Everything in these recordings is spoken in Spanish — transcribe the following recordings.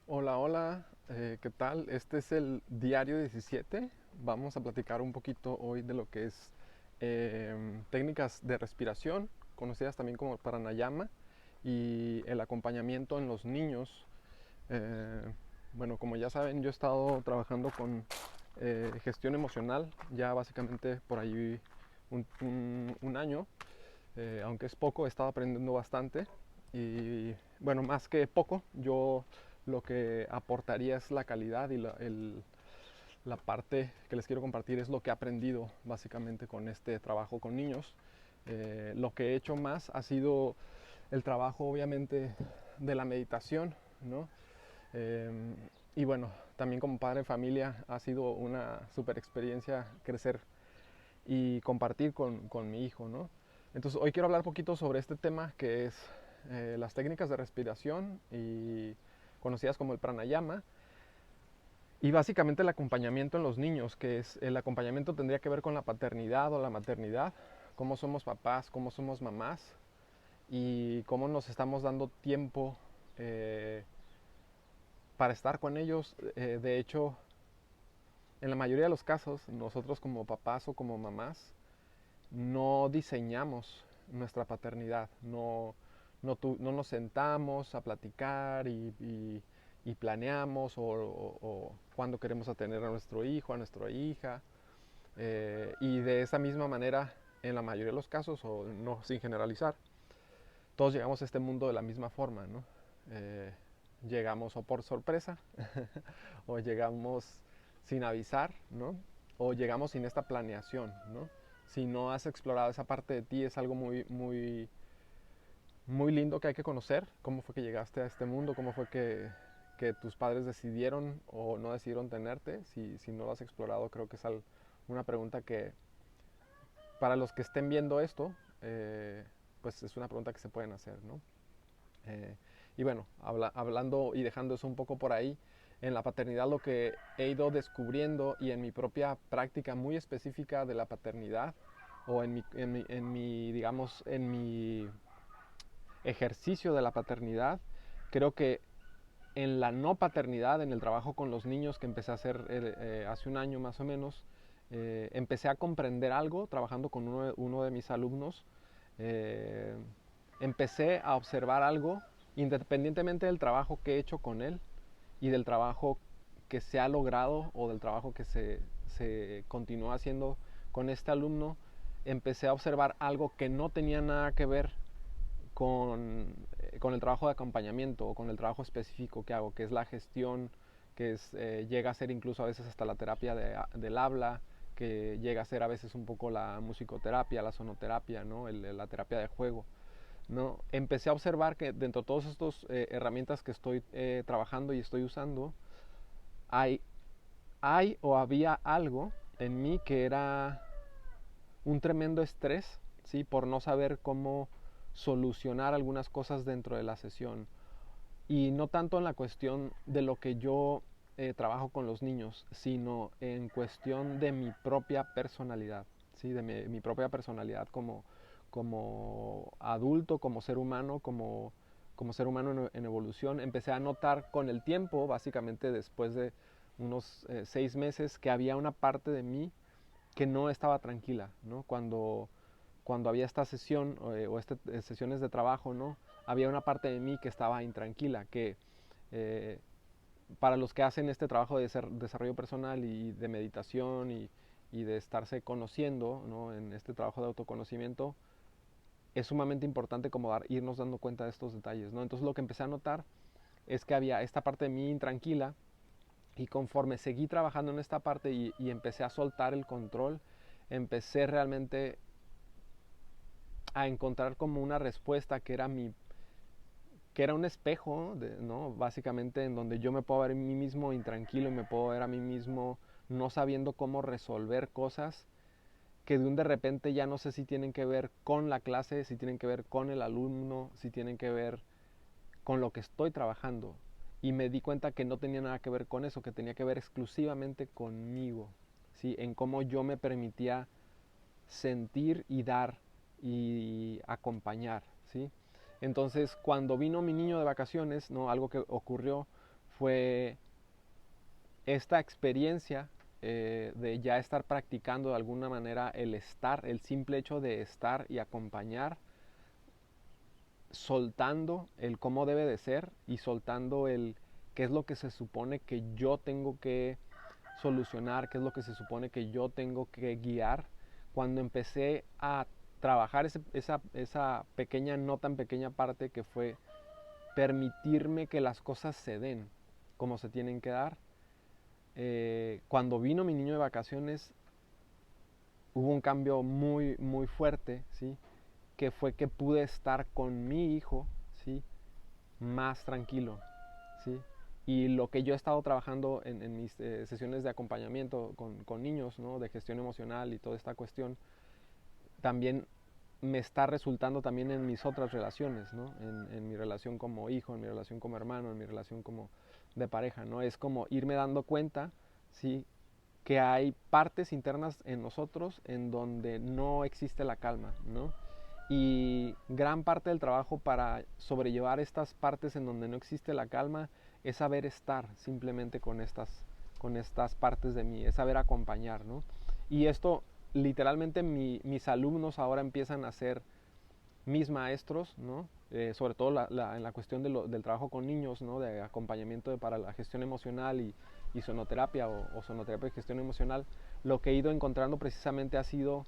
Hola, hola, ¿qué tal? Este es el diario 17. Vamos a platicar un poquito hoy de lo que es técnicas de respiración, conocidas también como pranayama, y el acompañamiento en los niños. Eh, bueno, como ya saben, yo he estado trabajando con gestión emocional ya básicamente por ahí un año. Aunque es poco, he estado aprendiendo bastante. Y bueno, más que poco, yo lo que aportaría es la calidad y la parte que les quiero compartir es lo que he aprendido básicamente con este trabajo con niños. Lo que he hecho más ha sido el trabajo obviamente de la meditación, ¿no? Eh, y bueno, también como padre de familia ha sido una super experiencia crecer y compartir con mi hijo, ¿no? Entonces hoy quiero hablar un poquito sobre este tema que es las técnicas de respiración y conocidas como el pranayama y básicamente el acompañamiento en los niños, que es el acompañamiento tendría que ver con la paternidad o la maternidad, cómo somos papás, cómo somos mamás y cómo nos estamos dando tiempo eh, para estar con ellos. De hecho, en la mayoría de los casos, nosotros como papás o como mamás no diseñamos nuestra paternidad, no nos sentamos a platicar y planeamos o cuándo queremos a tener a nuestro hijo, a nuestra hija. Y de esa misma manera, en la mayoría de los casos, o no sin generalizar, todos llegamos a este mundo de la misma forma, ¿no? Eh, Llegamos o por sorpresa, o llegamos sin avisar, ¿no? O llegamos sin esta planeación, ¿no? Si no has explorado esa parte de ti, es algo muy lindo que hay que conocer. Cómo fue que llegaste a este mundo, cómo fue que tus padres decidieron o no decidieron tenerte. Si no lo has explorado, creo que es una pregunta que para los que estén viendo esto, pues es una pregunta que se pueden hacer, ¿no? Eh, y bueno, hablando y dejando eso un poco por ahí, en la paternidad lo que he ido descubriendo y en mi propia práctica muy específica de la paternidad o digamos, en mi ejercicio de la paternidad, creo que en la no paternidad, en el trabajo con los niños que empecé a hacer hace un año más o menos, empecé a comprender algo trabajando con uno de mis alumnos. eh, Empecé a observar algo independientemente del trabajo que he hecho con él y del trabajo que se ha logrado o del trabajo que se continúa haciendo con este alumno. Empecé a observar algo que no tenía nada que ver con el trabajo de acompañamiento o con el trabajo específico que hago, que es la gestión, llega a ser incluso a veces hasta la terapia del habla, que llega a ser a veces un poco la musicoterapia, la sonoterapia, ¿no? La terapia de juego. ¿No? Empecé a observar que dentro de todas estas herramientas que estoy trabajando y estoy usando, hay, hay o había algo en mí que era un tremendo estrés, ¿sí? Por no saber cómo solucionar algunas cosas dentro de la sesión. Y no tanto en la cuestión de lo que yo trabajo con los niños, sino en cuestión de mi propia personalidad, ¿sí? De mi propia personalidad como adulto, como ser humano, como ser humano en evolución. Empecé a notar con el tiempo, básicamente después de unos 6 meses, que había una parte de mí que no estaba tranquila, ¿no? Cuando había esta sesión sesiones de trabajo, ¿no? Había una parte de mí que estaba intranquila, que eh, para los que hacen este trabajo de desarrollo personal y de meditación y de estarse conociendo, ¿no? En este trabajo de autoconocimiento, es sumamente importante como irnos dando cuenta de estos detalles, ¿no? Entonces lo que empecé a notar es que había esta parte de mí intranquila y conforme seguí trabajando en esta parte y empecé a soltar el control, empecé realmente a encontrar como una respuesta que era un espejo, ¿no? Básicamente en donde yo me puedo ver a mí mismo intranquilo y me puedo ver a mí mismo no sabiendo cómo resolver cosas que de repente ya no sé si tienen que ver con la clase, si tienen que ver con el alumno, si tienen que ver con lo que estoy trabajando. Y me di cuenta que no tenía nada que ver con eso, que tenía que ver exclusivamente conmigo, ¿sí? En cómo yo me permitía sentir y dar y acompañar, ¿sí? Entonces, cuando vino mi niño de vacaciones, ¿no? Algo que ocurrió fue esta experiencia de ya estar practicando de alguna manera el estar, el simple hecho de estar y acompañar, soltando el cómo debe de ser y soltando el qué es lo que se supone que yo tengo que solucionar, qué es lo que se supone que yo tengo que guiar. Cuando empecé a trabajar esa pequeña, no tan pequeña parte que fue permitirme que las cosas se den como se tienen que dar. Cuando vino mi niño de vacaciones hubo un cambio muy, muy fuerte, ¿sí? Que fue que pude estar con mi hijo, ¿sí? Más tranquilo, ¿sí? Y lo que yo he estado trabajando en mis sesiones de acompañamiento con niños, ¿no? De gestión emocional y toda esta cuestión, también me está resultando también en mis otras relaciones, ¿no? En mi relación como hijo, en mi relación como hermano, en mi relación como de pareja, ¿no? Es como irme dando cuenta, ¿sí? Que hay partes internas en nosotros en donde no existe la calma, ¿no? Y gran parte del trabajo para sobrellevar estas partes en donde no existe la calma es saber estar simplemente con estas partes de mí, es saber acompañar, ¿no? Y esto literalmente mis alumnos ahora empiezan a ser mis maestros, ¿no? Sobre todo en la cuestión del trabajo con niños, ¿no? De acompañamiento para la gestión emocional y sonoterapia o sonoterapia de gestión emocional, lo que he ido encontrando precisamente ha sido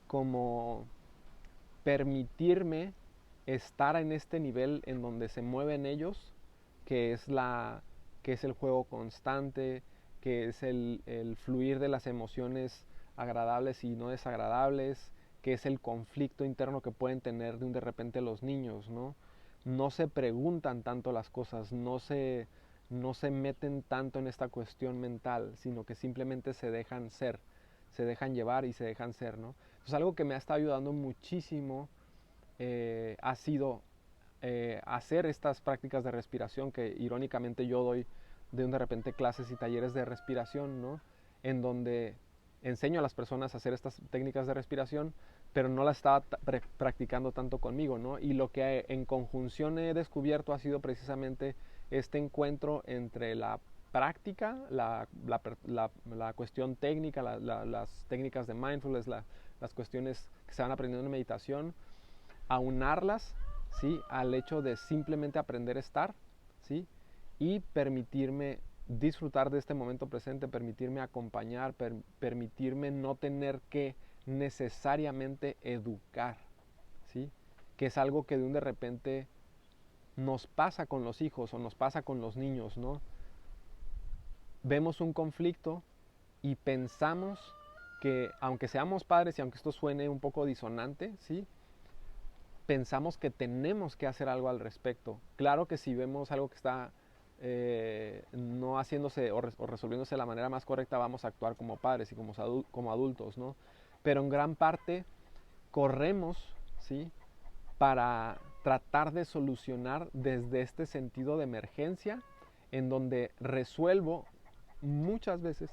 como permitirme estar en este nivel en donde se mueven ellos, que es, que es el juego constante, que es el fluir de las emociones agradables y no desagradables, que es el conflicto interno que pueden tener de repente los niños, ¿no? No se preguntan tanto las cosas, no se meten tanto en esta cuestión mental, sino que simplemente se dejan ser, se dejan llevar y se dejan ser, ¿no? Entonces algo que me ha estado ayudando muchísimo ha sido hacer estas prácticas de respiración que irónicamente yo doy de repente clases y talleres de respiración, ¿no? En donde enseño a las personas a hacer estas técnicas de respiración, pero no las estaba practicando tanto conmigo, ¿no? Y lo que en conjunción he descubierto ha sido precisamente este encuentro entre la práctica, la cuestión técnica, las técnicas de mindfulness, las cuestiones que se van aprendiendo en meditación, aunarlas, ¿sí? Al hecho de simplemente aprender a estar, ¿sí? Y permitirme disfrutar de este momento presente, permitirme acompañar, permitirme no tener que necesariamente educar, ¿sí? Que es algo que de repente nos pasa con los hijos o nos pasa con los niños, ¿no? Vemos un conflicto y pensamos que aunque seamos padres y aunque esto suene un poco disonante, ¿sí? Pensamos que tenemos que hacer algo al respecto. Claro que si vemos algo que está no haciéndose o resolviéndose de la manera más correcta, vamos a actuar como padres y como adultos, ¿no? Pero en gran parte corremos, ¿sí? Para tratar de solucionar desde este sentido de emergencia, en donde resuelvo muchas veces,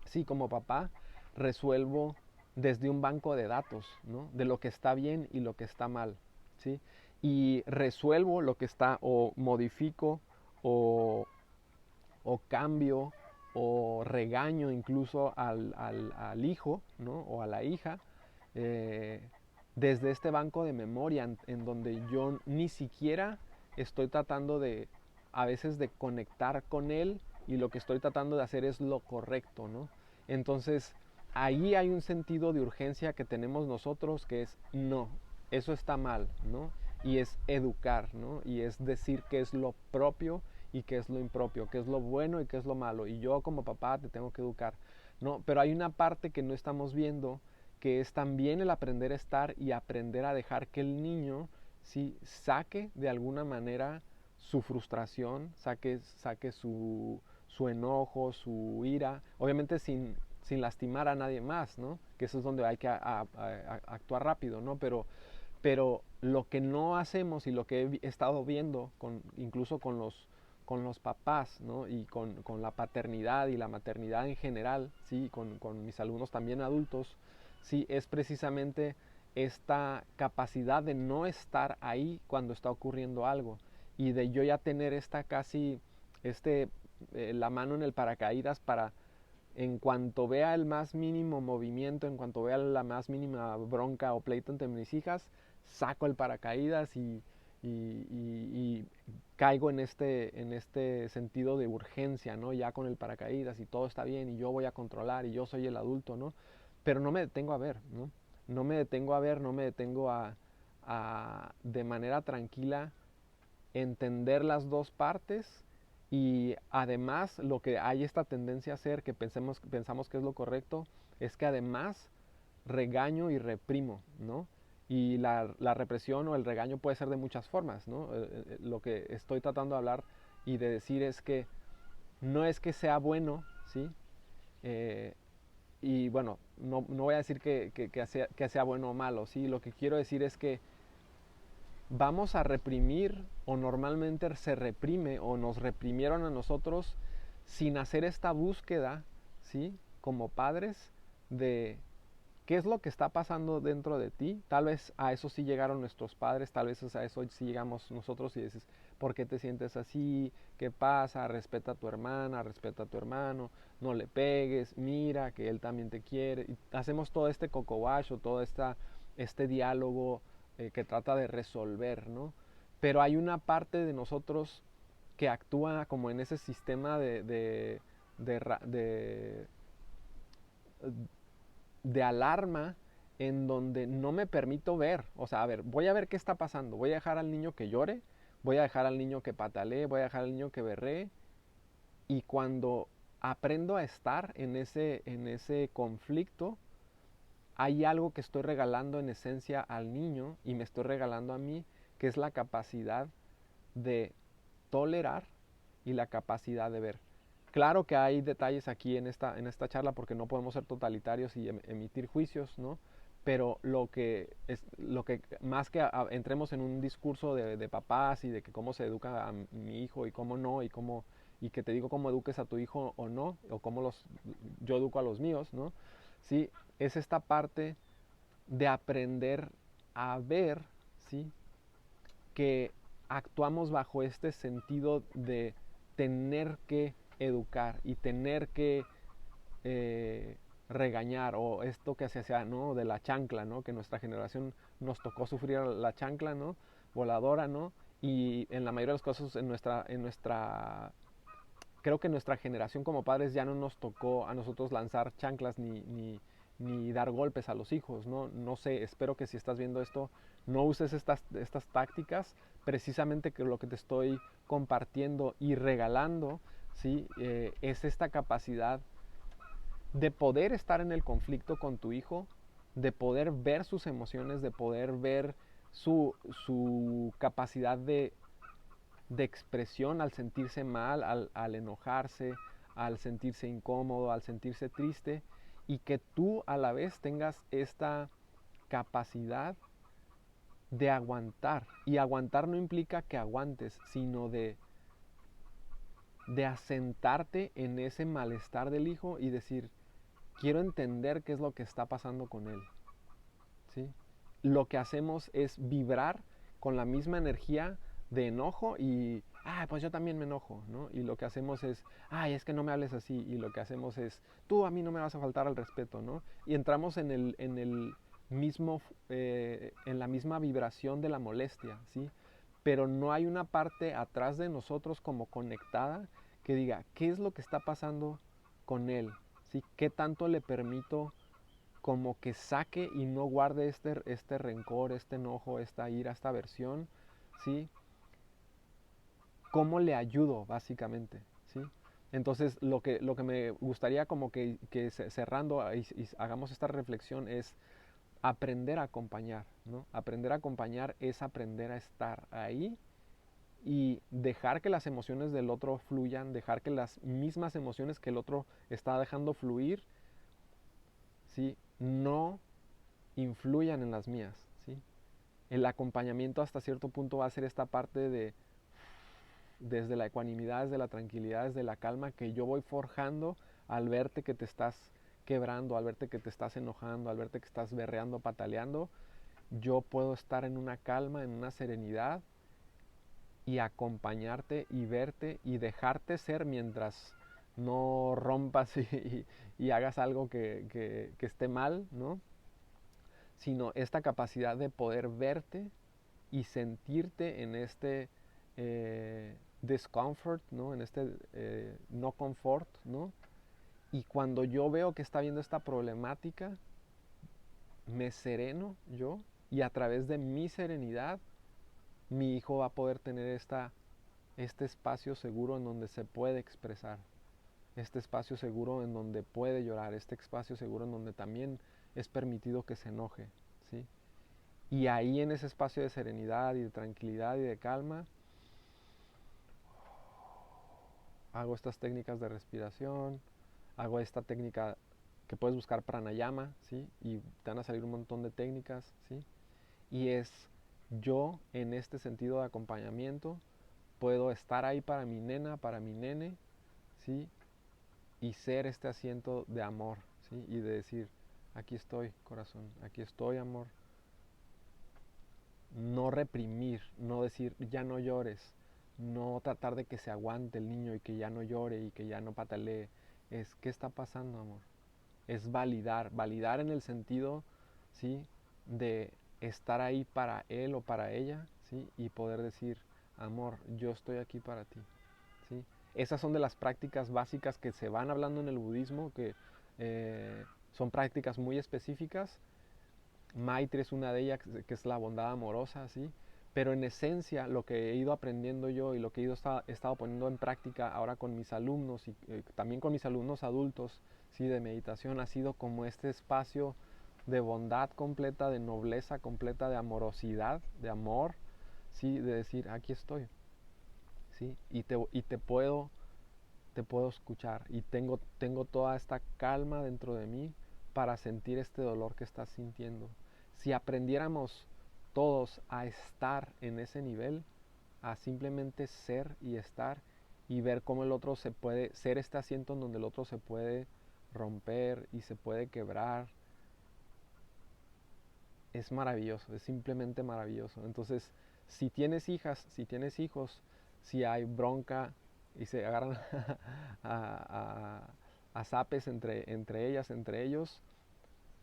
sí, como papá, resuelvo desde un banco de datos, ¿no? De lo que está bien y lo que está mal, ¿sí? Y resuelvo lo que está, o modifico, o, o cambio, o regaño incluso al hijo, ¿no? O a la hija, eh, desde este banco de memoria en donde yo ni siquiera estoy tratando de, a veces, de conectar con él, y lo que estoy tratando de hacer es lo correcto, ¿no? Entonces, ahí hay un sentido de urgencia que tenemos nosotros, que es no, eso está mal, ¿no? Y es educar, ¿no? Y es decir qué es lo propio y qué es lo impropio, qué es lo bueno y qué es lo malo. Y yo como papá te tengo que educar, ¿no? Pero hay una parte que no estamos viendo, que es también el aprender a estar y aprender a dejar que el niño, sí, saque de alguna manera su frustración, saque su enojo, su ira, obviamente sin lastimar a nadie más, ¿no? Que eso es donde hay que actuar rápido, ¿no? Pero lo que no hacemos y lo que he estado viendo, incluso con los papás, ¿no? Y con la paternidad y la maternidad en general, ¿sí? Con mis alumnos también adultos, ¿sí? Es precisamente esta capacidad de no estar ahí cuando está ocurriendo algo, y de yo ya tener esta casi la mano en el paracaídas para, en cuanto vea el más mínimo movimiento, en cuanto vea la más mínima bronca o pleito entre mis hijas, saco el paracaídas y caigo en este sentido de urgencia, ¿no? Ya con el paracaídas y todo está bien y yo voy a controlar y yo soy el adulto, ¿no? Pero no me detengo a ver, ¿no? No me detengo a ver, no me detengo a de manera tranquila entender las dos partes y además lo que hay esta tendencia a hacer que pensamos que es lo correcto es que además regaño y reprimo, ¿no? Y la represión o el regaño puede ser de muchas formas, ¿no? Lo que estoy tratando de hablar y de decir es que no es que sea bueno, ¿sí? Eh, y bueno, no voy a decir que sea bueno o malo, ¿sí? Lo que quiero decir es que vamos a reprimir o normalmente se reprime o nos reprimieron a nosotros sin hacer esta búsqueda, ¿sí? Como padres de qué es lo que está pasando dentro de ti. Tal vez a eso sí llegaron nuestros padres, tal vez a eso sí llegamos nosotros y dices, ¿por qué te sientes así? ¿Qué pasa? Respeta a tu hermana, respeta a tu hermano, no le pegues, mira que él también te quiere. Y hacemos todo este cocowash o todo este diálogo que trata de resolver, ¿no? Pero hay una parte de nosotros que actúa como en ese sistema de, de, de alarma en donde no me permito ver, o sea, a ver, voy a ver qué está pasando, voy a dejar al niño que llore, voy a dejar al niño que patalee, voy a dejar al niño que berree, y cuando aprendo a estar en ese conflicto, hay algo que estoy regalando en esencia al niño y me estoy regalando a mí, que es la capacidad de tolerar y la capacidad de ver. Claro que hay detalles aquí en esta charla porque no podemos ser totalitarios y emitir juicios, ¿no? Pero lo que más que entremos en un discurso de papás y de que cómo se educa a mi hijo y cómo no y que te digo cómo eduques a tu hijo o no o cómo yo educo a los míos, ¿no? Sí, es esta parte de aprender a ver, ¿sí? Que actuamos bajo este sentido de tener que educar y tener que eh, regañar o esto que se hacía, ¿no? De la chancla, ¿no? Que nuestra generación nos tocó sufrir la chancla, ¿no? Voladora, ¿no? Y en la mayoría de los casos creo que nuestra generación como padres ya no nos tocó a nosotros lanzar chanclas ni dar golpes a los hijos, ¿no? No sé, espero que si estás viendo esto no uses estas tácticas, precisamente que lo que te estoy compartiendo y regalando, ¿sí? Es esta capacidad de poder estar en el conflicto con tu hijo, de poder ver sus emociones, de poder ver su capacidad de expresión al sentirse mal, al enojarse, al sentirse incómodo, al sentirse triste, y que tú a la vez tengas esta capacidad de aguantar. Y aguantar no implica que aguantes, sino de asentarte en ese malestar del hijo y decir, quiero entender qué es lo que está pasando con él. ¿Sí? Lo que hacemos es vibrar con la misma energía de enojo y, pues yo también me enojo, ¿no? Y lo que hacemos es, es que no me hables así. Y lo que hacemos es, tú a mí no me vas a faltar al respeto, ¿no? Y entramos en el mismo, en la misma vibración de la molestia, ¿sí? Pero no hay una parte atrás de nosotros como conectada que diga, ¿qué es lo que está pasando con él? ¿Sí? ¿Qué tanto le permito como que saque y no guarde este rencor, este enojo, esta ira, esta aversión? ¿Sí? ¿Cómo le ayudo básicamente? ¿Sí? Entonces lo que me gustaría como que cerrando y hagamos esta reflexión es aprender a acompañar, ¿no? Aprender a acompañar es aprender a estar ahí y dejar que las emociones del otro fluyan, dejar que las mismas emociones que el otro está dejando fluir, ¿sí? No influyan en las mías, ¿sí? El acompañamiento hasta cierto punto va a ser esta parte de desde la ecuanimidad, desde la tranquilidad, desde la calma que yo voy forjando al verte que te estás quebrando, al verte que te estás enojando, al verte que estás berreando, pataleando, yo puedo estar en una calma, en una serenidad y acompañarte y verte y dejarte ser mientras no rompas y hagas algo que esté mal, ¿no? Sino esta capacidad de poder verte y sentirte en este discomfort, ¿no? En este no confort, ¿no? Y cuando yo veo que está viendo esta problemática, me sereno yo y a través de mi serenidad, mi hijo va a poder tener este espacio seguro en donde se puede expresar, este espacio seguro en donde puede llorar, este espacio seguro en donde también es permitido que se enoje, ¿sí? Y ahí en ese espacio de serenidad y de tranquilidad y de calma, hago estas técnicas de respiración, hago esta técnica que puedes buscar pranayama, ¿sí? Y te van a salir un montón de técnicas, ¿sí? Y es yo en este sentido de acompañamiento puedo estar ahí para mi nena, para mi nene, ¿sí? Y ser este asiento de amor, ¿sí? Y de decir, aquí estoy, corazón, aquí estoy, amor. No reprimir, no decir, ya no llores, no tratar de que se aguante el niño y que ya no llore y que ya no patalee. Es, ¿qué está pasando, amor? Es validar, validar en el sentido, ¿sí? De estar ahí para él o para ella, ¿sí? Y poder decir, amor, yo estoy aquí para ti, ¿sí? Esas son de las prácticas básicas que se van hablando en el budismo, que son prácticas muy específicas. Maitri es una de ellas, que es la bondad amorosa, ¿sí? Pero en esencia, lo que he ido aprendiendo yo y lo que he estado poniendo en práctica ahora con mis alumnos y también con mis alumnos adultos, ¿sí? De meditación, ha sido como este espacio de bondad completa, de nobleza completa, de amorosidad, de amor, ¿sí? De decir, aquí estoy, ¿sí? Te puedo escuchar y tengo toda esta calma dentro de mí para sentir este dolor que estás sintiendo. Si aprendiéramos todos a estar en ese nivel, a simplemente ser y estar y ver cómo el otro se puede, ser este asiento en donde el otro se puede romper y se puede quebrar, es maravilloso, es simplemente maravilloso. Entonces, si tienes hijas, si tienes hijos, si hay bronca y se agarran a zapes entre ellas, entre ellos,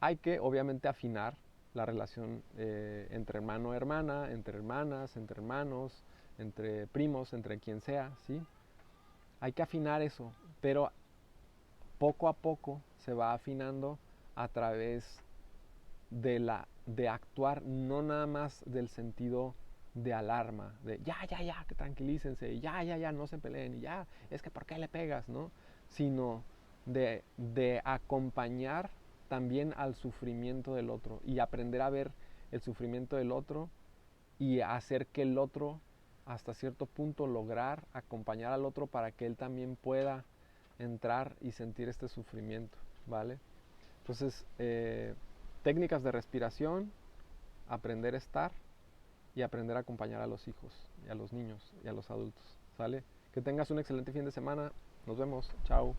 hay que obviamente afinar la relación entre hermano-hermana, entre hermanas, entre hermanos, entre primos, entre quien sea, ¿sí? Hay que afinar eso, pero poco a poco se va afinando a través de actuar, no nada más del sentido de alarma, de ya, que tranquilícense, ya, no se peleen, y ya, es que ¿por qué le pegas, no? Sino de acompañar también al sufrimiento del otro y aprender a ver el sufrimiento del otro y hacer que el otro, hasta cierto punto, lograr acompañar al otro para que él también pueda entrar y sentir este sufrimiento, ¿vale? Entonces, técnicas de respiración, aprender a estar y aprender a acompañar a los hijos y a los niños y a los adultos, ¿sale? Que tengas un excelente fin de semana. Nos vemos. Chao.